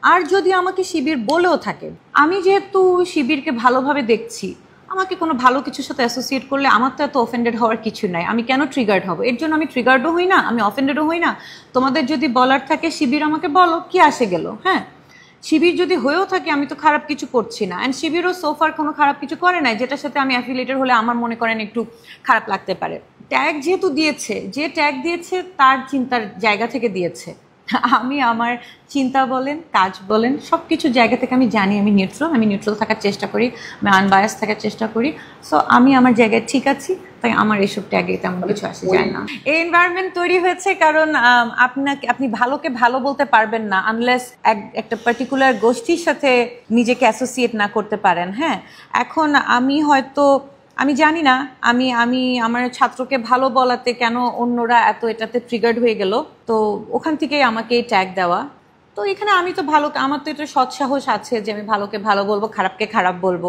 আর যদি আমাকে শিবির বলেও থাকে, আমি যেহেতু শিবিরকে ভালোভাবে দেখছি, আমাকে কোনো ভালো কিছুর সাথে অ্যাসোসিয়েট করলে আমার তো এত অফেন্ডেড হওয়ার কিছু নাই। আমি কেন ট্রিগার্ড হব? এর জন্য আমি ট্রিগার্ডও হই না, আমি অফেন্ডেডও হই না। তোমাদের যদি বলার থাকে শিবির আমাকে বলো, কি আসে গেল। হ্যাঁ, শিবির যদি হয়েও থাকে আমি তো খারাপ কিছু করছি না, অ্যান্ড শিবিরও সোফার কোনো খারাপ কিছু করে নাই যেটার সাথে আমি অ্যাফিলিয়েটেড হলে আমার মনে করেন একটু খারাপ লাগতে পারে। ট্যাগ যেহেতু দিয়েছে, যে ট্যাগ দিয়েছে তার চিন্তার জায়গা থেকে দিয়েছে। আমি আমার চিন্তা বলেন, কাজ বলেন, সব কিছু জায়গা থেকে আমি জানি আমি নিউট্রাল থাকার চেষ্টা করি, আমি আনবায়াস থাকার চেষ্টা করি। সো আমি আমার জায়গায় ঠিক আছি, তাই আমার এইসব ট্যাগে তেমন কিছু আসে যায় না। এই এনভায়রনমেন্ট তৈরি হয়েছে কারণ আপনি ভালোকে ভালো বলতে পারবেন না আনলেস একটা পার্টিকুলার গোষ্ঠীর সাথে নিজেকে অ্যাসোসিয়েট না করতে পারেন। হ্যাঁ, এখন আমি জানি না আমি আমি আমার ছাত্রকে ভালো বলাতে কেন অন্যরা এত এটাতে ট্রিগার্ড হয়ে গেল। তো ওখান থেকেই আমাকে ট্যাগ দেওয়া। তো এখানে আমি তো ভালো, আমার তো এটা সৎসাহস আছে যে আমি ভালোকে ভালো বলবো, খারাপকে খারাপ বলবো।